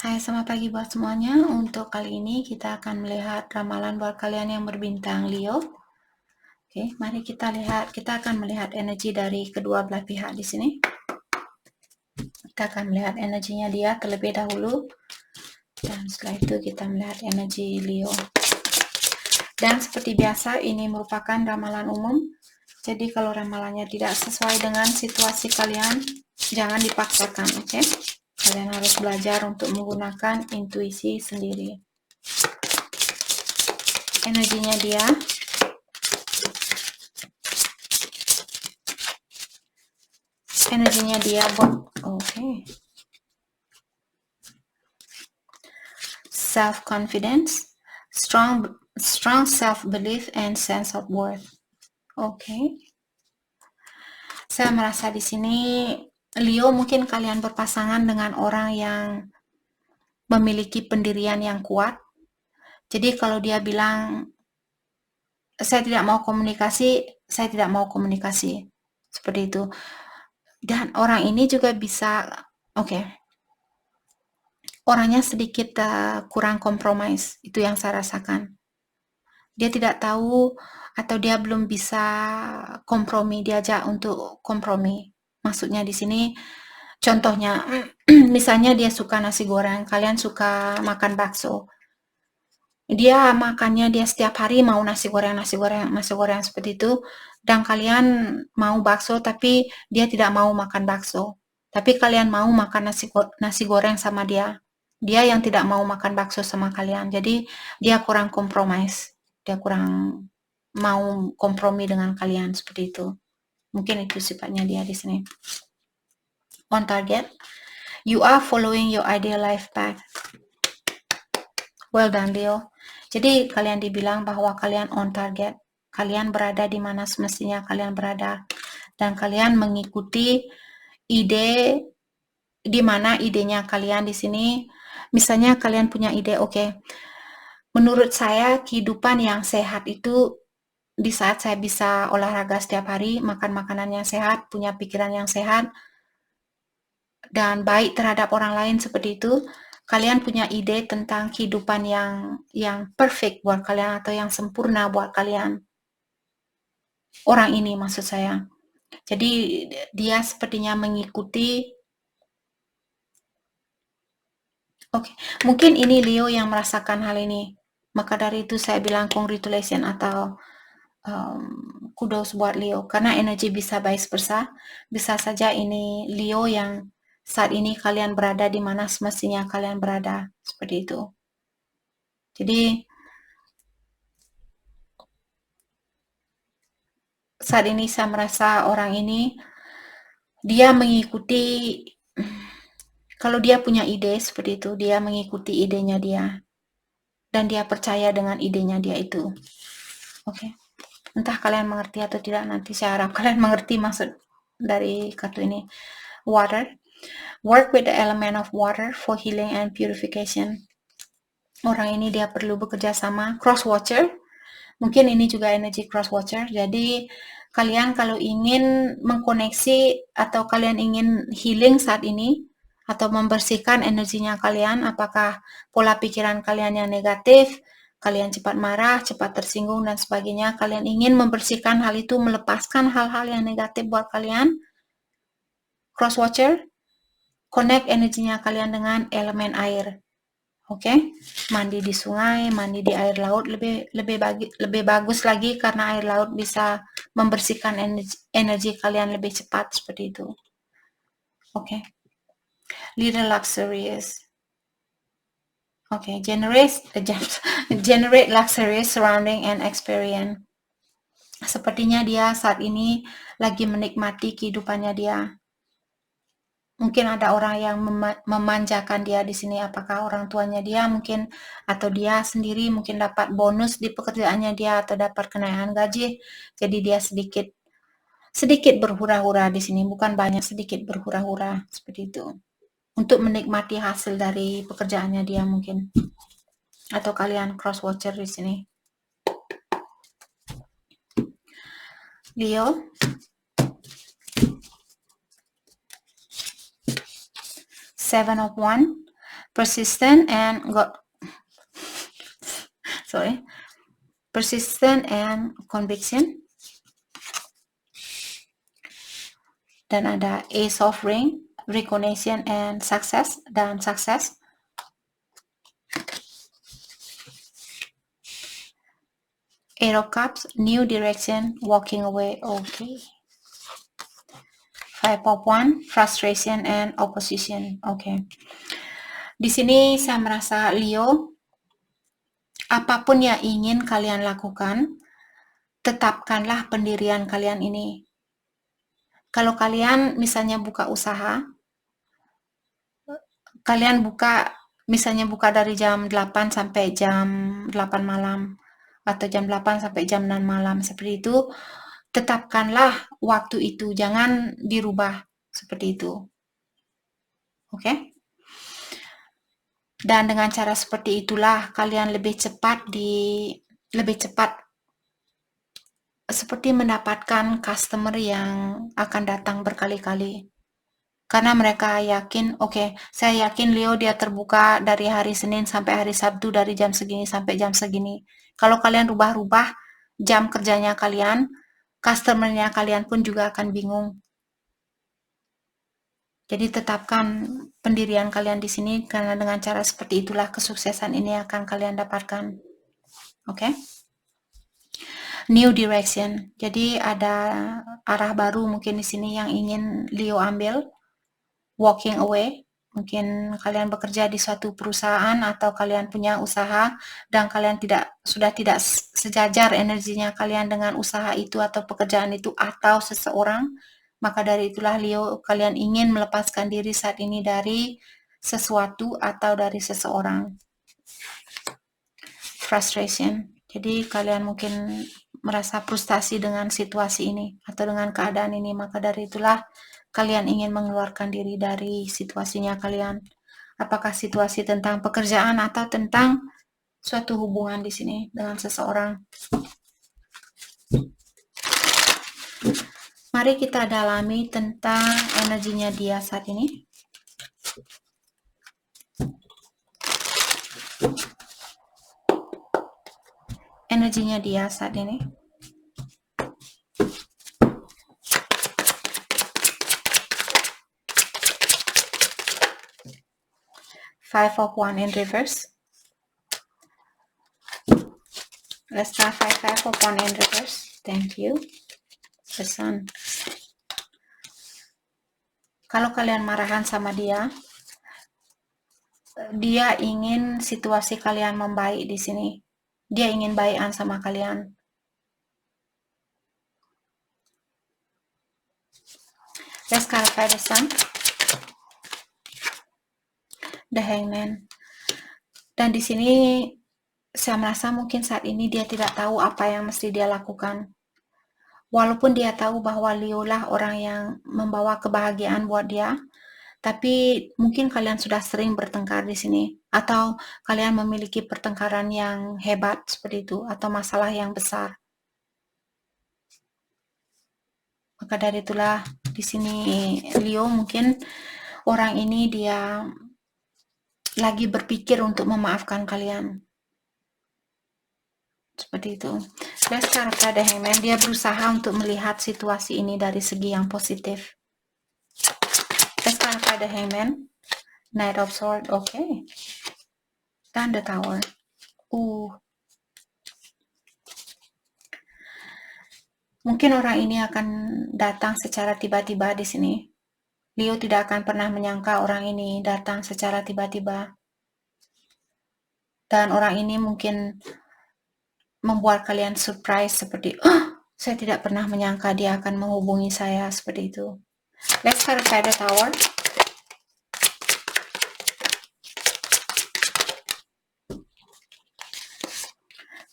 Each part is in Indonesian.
Hai, selamat pagi buat semuanya. Untuk kali ini kita akan melihat ramalan buat kalian yang berbintang Leo. Oke, mari kita lihat. Kita akan melihat energi dari kedua belah pihak di sini. Kita akan melihat energinya dia terlebih dahulu. Dan setelah itu kita melihat energi Leo. Dan seperti biasa, ini merupakan ramalan umum. Jadi kalau ramalannya tidak sesuai dengan situasi kalian, jangan dipaksakan, oke? Kalian harus belajar untuk menggunakan intuisi sendiri. Energinya dia. Energinya dia buat self-confidence, strong self-belief and sense of worth. Saya merasa di sini Leo mungkin kalian berpasangan dengan orang yang memiliki pendirian yang kuat. Jadi kalau dia bilang saya tidak mau komunikasi, saya tidak mau komunikasi. Seperti itu. Dan orang ini juga bisa orangnya sedikit kurang kompromis, itu yang saya rasakan. Dia tidak tahu atau dia belum bisa kompromi, diajak untuk kompromi. Maksudnya di sini contohnya misalnya dia suka nasi goreng, kalian suka makan bakso. Dia makannya dia setiap hari mau nasi goreng seperti itu, dan kalian mau bakso tapi dia tidak mau makan bakso. Tapi kalian mau makan nasi goreng sama dia. Dia yang tidak mau makan bakso sama kalian. Jadi dia kurang kompromis. Dia kurang mau kompromi dengan kalian seperti itu. Mungkin itu sifatnya dia di sini. On target. You are following your ideal life path. Well done, Leo. Jadi kalian dibilang bahwa kalian on target. Kalian berada di mana semestinya kalian berada. Dan kalian mengikuti ide di mana idenya kalian di sini. Misalnya kalian punya ide, menurut saya kehidupan yang sehat itu di saat saya bisa olahraga setiap hari, makan makanan yang sehat, punya pikiran yang sehat, dan baik terhadap orang lain seperti itu. Kalian punya ide tentang kehidupan yang perfect buat kalian atau yang sempurna buat kalian. Orang ini maksud saya. Jadi dia sepertinya mengikuti. Mungkin ini Leo yang merasakan hal ini. Maka dari itu saya bilang congratulations atau kudos buat Leo. Karena energi bisa vice versa. Bisa saja ini Leo yang saat ini kalian berada di mana semestinya kalian berada. Seperti itu. Jadi saat ini saya merasa orang ini dia mengikuti, kalau dia punya ide seperti itu, dia mengikuti idenya dia. Dan dia percaya dengan idenya dia itu. Entah kalian mengerti atau tidak, nanti saya harap kalian mengerti maksud dari kartu ini. Water. Work with the element of water for healing and purification. Orang ini dia perlu bekerja sama. Cross watcher. Mungkin ini juga energi cross watcher. Jadi kalian kalau ingin mengkoneksi atau kalian ingin healing saat ini atau membersihkan energinya kalian, apakah pola pikiran kalian yang negatif, kalian cepat marah, cepat tersinggung dan sebagainya, kalian ingin membersihkan hal itu, melepaskan hal-hal yang negatif buat kalian, cross watcher, connect energinya kalian dengan elemen air. Mandi di sungai, mandi di air laut lebih bagus lagi karena air laut bisa membersihkan energi kalian lebih cepat seperti itu. Little luxurious. Generate luxurious surrounding and experience. Sepertinya dia saat ini lagi menikmati kehidupannya dia. Mungkin ada orang yang memanjakan dia di sini, apakah orang tuanya dia mungkin atau dia sendiri mungkin dapat bonus di pekerjaannya dia atau dapat kenaikan gaji. Jadi dia sedikit berhura-hura di sini, bukan banyak, sedikit berhura-hura seperti itu. Untuk menikmati hasil dari pekerjaannya dia mungkin. Atau kalian cross watcher di sini. Leo. Seven of Wands. persistent and conviction. Dan ada Ace of Ring, recognition and success, dan success. Eight of Cups, new direction, walking away. Okay. Five of Wands, frustration and opposition. Okay. Di sini saya merasa Leo, apapun yang ingin kalian lakukan, tetapkanlah pendirian kalian ini. Kalau kalian misalnya buka usaha, kalian misalnya buka dari jam 8 sampai jam 8 malam, atau jam 8 sampai jam 6 malam, seperti itu, tetapkanlah waktu itu, jangan dirubah seperti itu. Oke? Dan dengan cara seperti itulah kalian lebih cepat seperti mendapatkan customer yang akan datang berkali-kali. Karena mereka yakin, oke, saya yakin Leo dia terbuka dari hari Senin sampai hari Sabtu dari jam segini sampai jam segini. Kalau kalian rubah-rubah jam kerjanya kalian, customernya kalian pun juga akan bingung. Jadi tetapkan pendirian kalian di sini, karena dengan cara seperti itulah kesuksesan ini akan kalian dapatkan. Oke? New direction. Jadi ada arah baru mungkin di sini yang ingin Leo ambil. Walking away. Mungkin kalian bekerja di suatu perusahaan atau kalian punya usaha dan kalian sudah tidak sejajar energinya kalian dengan usaha itu atau pekerjaan itu atau seseorang. Maka dari itulah Leo, kalian ingin melepaskan diri saat ini dari sesuatu atau dari seseorang. Frustration. Jadi kalian mungkin merasa frustasi dengan situasi ini atau dengan keadaan ini, maka dari itulah kalian ingin mengeluarkan diri dari situasinya kalian. Apakah situasi tentang pekerjaan atau tentang suatu hubungan di sini dengan seseorang. Mari kita dalami tentang energinya dia saat ini. Energinya dia saat ini. Five of Wands in reverse. Let's start Five of Wands in reverse. Thank you. The Sun. Kalau kalian marahan sama dia ingin situasi kalian membaik di sini. Dia ingin baikan sama kalian. Let's clarify the Sun. The Hangman. Dan di sini saya merasa mungkin saat ini dia tidak tahu apa yang mesti dia lakukan. Walaupun dia tahu bahwa Leo lah orang yang membawa kebahagiaan buat dia, tapi mungkin kalian sudah sering bertengkar di sini, atau kalian memiliki pertengkaran yang hebat seperti itu, atau masalah yang besar. Maka dari itulah di sini Leo mungkin orang ini dia lagi berpikir untuk memaafkan kalian. Seperti itu. Let's clarify the Hangman. Dia berusaha untuk melihat situasi ini dari segi yang positif. Let's clarify the Hangman. Knight of Swords. Okay. Dan the Tower. Mungkin orang ini akan datang secara tiba-tiba di sini. Leo tidak akan pernah menyangka orang ini datang secara tiba-tiba. Dan orang ini mungkin membuat kalian surprise seperti, saya tidak pernah menyangka dia akan menghubungi saya seperti itu. Let's clarify the Tower.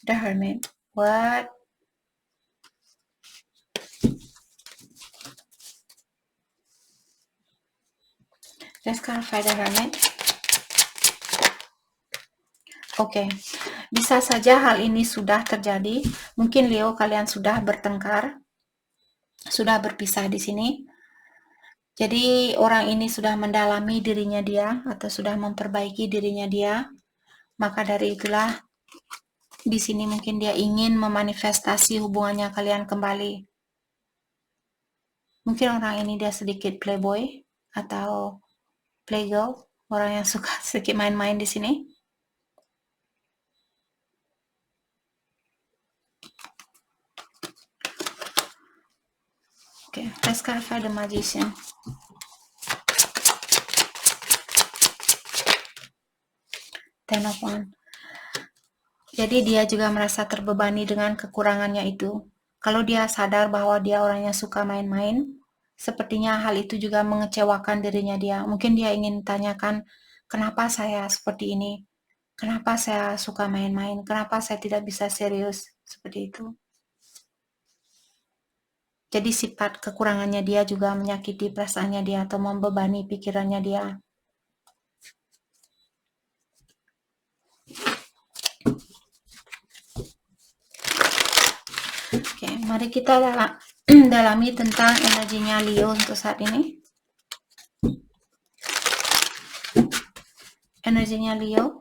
The Hermit. What? Let's clarify the Hermit. Oke, bisa saja hal ini sudah terjadi. Mungkin Leo kalian sudah bertengkar, sudah berpisah di sini. Jadi orang ini sudah mendalami dirinya dia atau sudah memperbaiki dirinya dia. Maka dari itulah di sini mungkin dia ingin memanifestasi hubungannya kalian kembali. Mungkin orang ini dia sedikit playboy atau playgirl, orang yang suka sedikit main-main di sini. Okay, let's clarify the magician. Ten of Wands. Jadi dia juga merasa terbebani dengan kekurangannya itu. Kalau dia sadar bahwa dia orang yang suka main-main, sepertinya hal itu juga mengecewakan dirinya dia. Mungkin dia ingin tanyakan, kenapa saya seperti ini? Kenapa saya suka main-main? Kenapa saya tidak bisa serius? Seperti itu. Jadi sifat kekurangannya dia juga menyakiti perasaannya dia atau membebani pikirannya dia. Oke, mari kita dalami tentang energinya Leo untuk saat ini. Energinya Leo.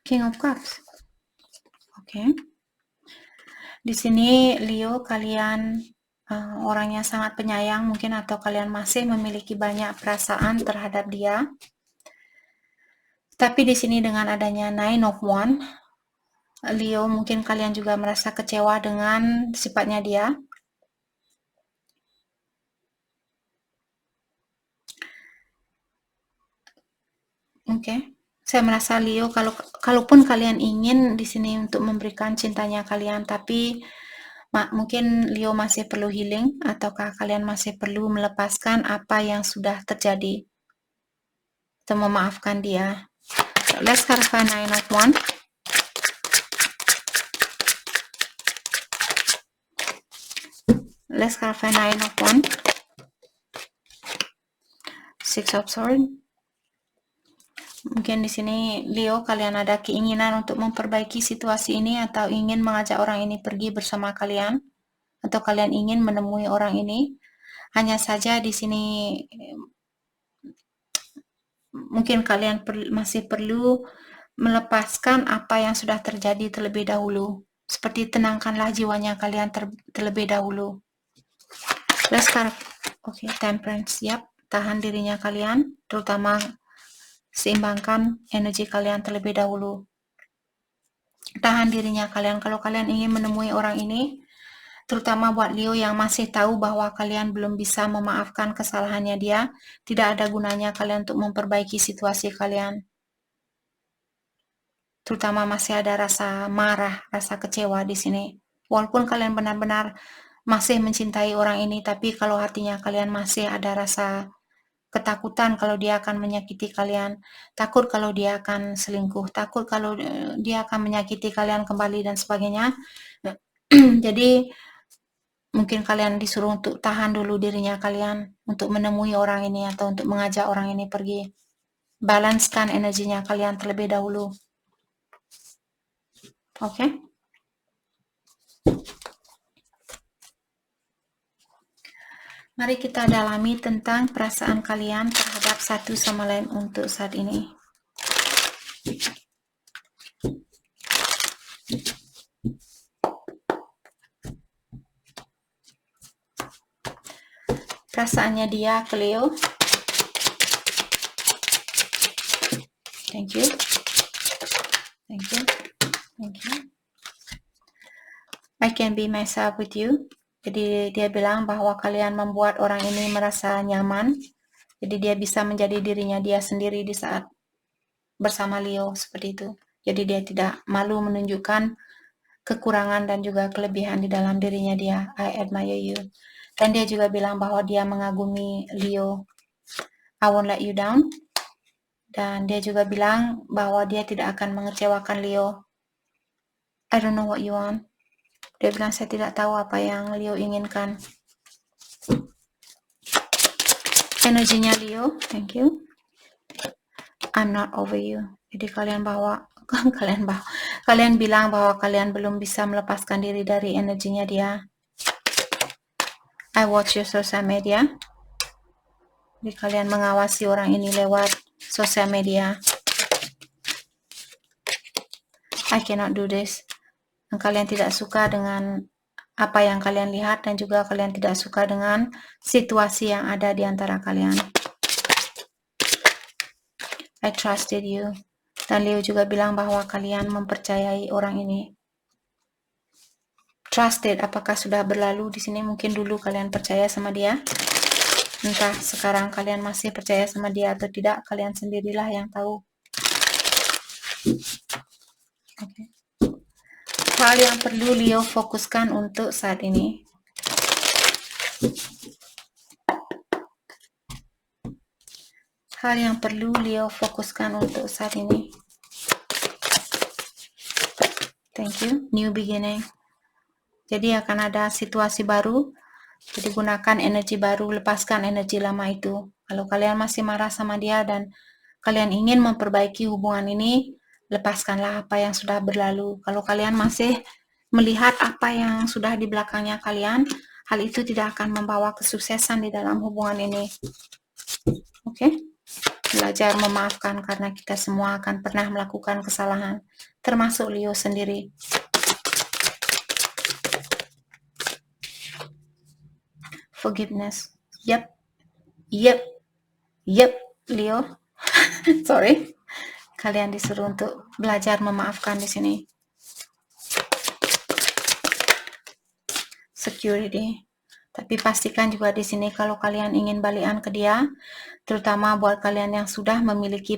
King of Cups. Oke. Di sini Leo, kalian orang yang sangat penyayang mungkin, atau kalian masih memiliki banyak perasaan terhadap dia. Tapi di sini dengan adanya Nine of Wands, Leo, mungkin kalian juga merasa kecewa dengan sifatnya dia. Oke. Saya merasa Leo, kalaupun kalian ingin di sini untuk memberikan cintanya kalian, tapi mungkin Leo masih perlu healing, ataukah kalian masih perlu melepaskan apa yang sudah terjadi atau memaafkan dia. So, let's clarify Nine of Wands. Let's clarify Nine of Wands. Six of Swords. Mungkin di sini Leo, kalian ada keinginan untuk memperbaiki situasi ini atau ingin mengajak orang ini pergi bersama kalian, atau kalian ingin menemui orang ini. Hanya saja di sini mungkin kalian masih perlu melepaskan apa yang sudah terjadi terlebih dahulu. Seperti tenangkanlah jiwanya kalian terlebih dahulu. Let's start. Oke, Temperance. Yap, tahan dirinya kalian, terutama seimbangkan energi kalian terlebih dahulu. Tahan dirinya kalian kalau kalian ingin menemui orang ini, terutama buat Leo yang masih tahu bahwa kalian belum bisa memaafkan kesalahannya dia. Tidak ada gunanya kalian untuk memperbaiki situasi kalian, terutama masih ada rasa marah, rasa kecewa di sini. Walaupun kalian benar-benar masih mencintai orang ini, tapi kalau hatinya kalian masih ada rasa ketakutan kalau dia akan menyakiti kalian, takut kalau dia akan selingkuh, takut kalau dia akan menyakiti kalian kembali dan sebagainya. Jadi mungkin kalian disuruh untuk tahan dulu dirinya kalian untuk menemui orang ini atau untuk mengajak orang ini pergi. Balancekan energinya kalian terlebih dahulu. Oke? Mari kita dalami tentang perasaan kalian terhadap satu sama lain untuk saat ini. Perasaannya dia ke Leo. Thank you. Thank you. Thank you. I can be myself with you. Jadi dia bilang bahwa kalian membuat orang ini merasa nyaman. Jadi dia bisa menjadi dirinya dia sendiri di saat bersama Leo, seperti itu. Jadi dia tidak malu menunjukkan kekurangan dan juga kelebihan di dalam dirinya dia. I admire you. Dan dia juga bilang bahwa dia mengagumi Leo. I won't let you down. Dan dia juga bilang bahwa dia tidak akan mengecewakan Leo. I don't know what you want. Dia bilang, saya tidak tahu apa yang Leo inginkan. Energinya Leo, thank you. I'm not over you. Jadi kalian bilang bahwa kalian belum bisa melepaskan diri dari energinya dia. I watch your social media. Jadi kalian mengawasi orang ini lewat sosial media. I cannot do this. Dan kalian tidak suka dengan apa yang kalian lihat dan juga kalian tidak suka dengan situasi yang ada di antara kalian. I trusted you. Dan Leo juga bilang bahwa kalian mempercayai orang ini. Trusted, apakah sudah berlalu di sini? Mungkin dulu kalian percaya sama dia. Entah sekarang kalian masih percaya sama dia atau tidak, kalian sendirilah yang tahu. Okay. Hal yang perlu Leo fokuskan untuk saat ini. Hal yang perlu Leo fokuskan untuk saat ini. Thank you. New beginning. Jadi akan ada situasi baru. Jadi gunakan energi baru, lepaskan energi lama itu. Kalau kalian masih marah sama dia dan kalian ingin memperbaiki hubungan ini, lepaskanlah apa yang sudah berlalu. Kalau kalian masih melihat apa yang sudah di belakangnya kalian, hal itu tidak akan membawa kesuksesan di dalam hubungan ini. Oke? Belajar memaafkan karena kita semua akan pernah melakukan kesalahan, termasuk Leo sendiri. Forgiveness. Yep, Leo. Sorry. Kalian disuruh untuk belajar memaafkan di sini. Security. Tapi pastikan juga di sini kalau kalian ingin balikan ke dia, terutama buat kalian yang sudah memiliki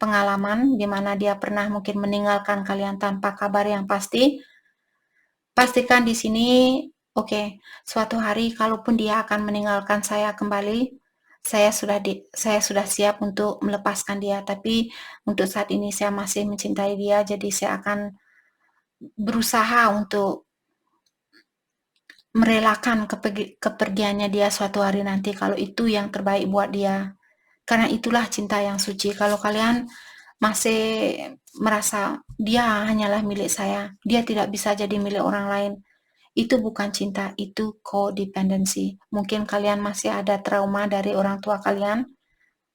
pengalaman di mana dia pernah mungkin meninggalkan kalian tanpa kabar yang pasti. Pastikan di sini, oke, suatu hari kalaupun dia akan meninggalkan saya kembali, saya sudah siap untuk melepaskan dia. Tapi untuk saat ini saya masih mencintai dia, jadi saya akan berusaha untuk merelakan kepergiannya dia suatu hari nanti kalau itu yang terbaik buat dia. Karena itulah cinta yang suci. Kalau kalian masih merasa dia hanyalah milik saya, dia tidak bisa jadi milik orang lain, itu bukan cinta, itu codependency. Mungkin kalian masih ada trauma dari orang tua kalian,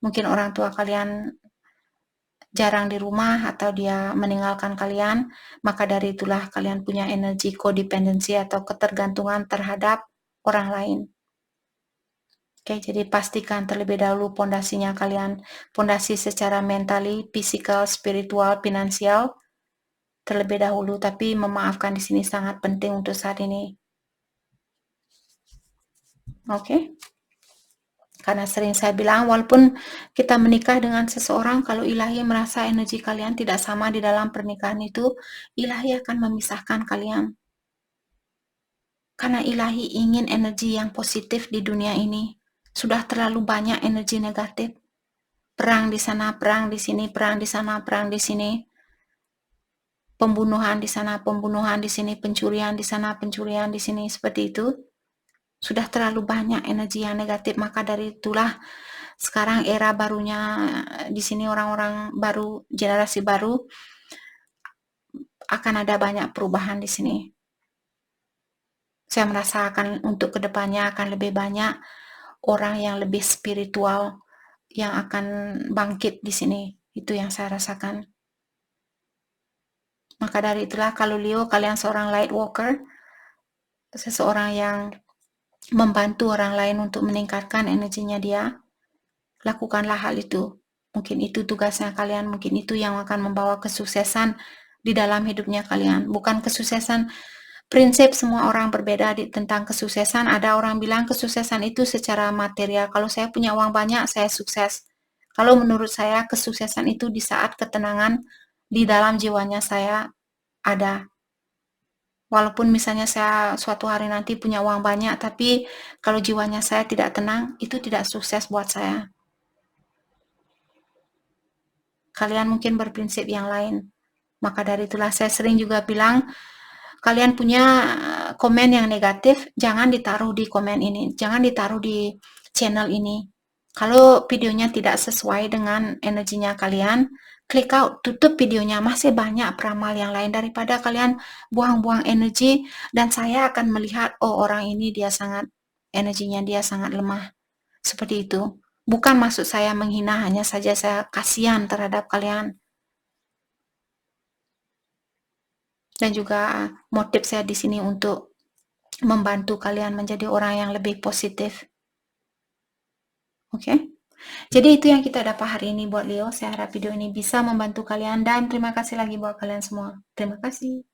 mungkin orang tua kalian jarang di rumah atau dia meninggalkan kalian, maka dari itulah kalian punya energi codependency atau ketergantungan terhadap orang lain. Oke, jadi pastikan terlebih dahulu pondasinya kalian, pondasi secara mentally, physical, spiritual, finansial terlebih dahulu. Tapi memaafkan di sini sangat penting untuk saat ini. Oke. Karena sering saya bilang, walaupun kita menikah dengan seseorang, kalau ilahi merasa energi kalian tidak sama di dalam pernikahan itu, ilahi akan memisahkan kalian. Karena ilahi ingin energi yang positif di dunia ini. Sudah terlalu banyak energi negatif. Perang di sana, perang di sini, perang di sana, perang di sini. Pembunuhan di sana, pembunuhan di sini, pencurian di sana, pencurian di sini, seperti itu. Sudah terlalu banyak energi yang negatif, maka dari itulah sekarang era barunya di sini orang-orang baru, generasi baru akan ada banyak perubahan di sini. Saya merasakan untuk kedepannya akan lebih banyak orang yang lebih spiritual yang akan bangkit di sini. Itu yang saya rasakan. Maka dari itulah kalau Leo, kalian seorang light worker, seseorang yang membantu orang lain untuk meningkatkan energinya dia, lakukanlah hal itu. Mungkin itu tugasnya kalian, mungkin itu yang akan membawa kesuksesan di dalam hidupnya kalian. Bukan kesuksesan, prinsip semua orang berbeda tentang kesuksesan. Ada orang bilang kesuksesan itu secara material. Kalau saya punya uang banyak, saya sukses. Kalau menurut saya, kesuksesan itu di saat ketenangan di dalam jiwanya saya ada. Walaupun misalnya saya suatu hari nanti punya uang banyak, tapi kalau jiwanya saya tidak tenang, itu tidak sukses buat saya. Kalian mungkin berprinsip yang lain. Maka dari itulah saya sering juga bilang, kalian punya komen yang negatif, jangan ditaruh di komen ini, jangan ditaruh di channel ini. Kalau videonya tidak sesuai dengan energinya kalian Click out, tutup videonya, masih banyak peramal yang lain daripada kalian buang-buang energi dan saya akan melihat, oh orang ini dia sangat, energinya dia sangat lemah. Seperti itu. Bukan maksud saya menghina, hanya saja saya kasihan terhadap kalian. Dan juga motif saya di sini untuk membantu kalian menjadi orang yang lebih positif. Oke? Jadi itu yang kita dapat hari ini buat Leo. Saya harap video ini bisa membantu kalian dan terima kasih lagi buat kalian semua. Terima kasih.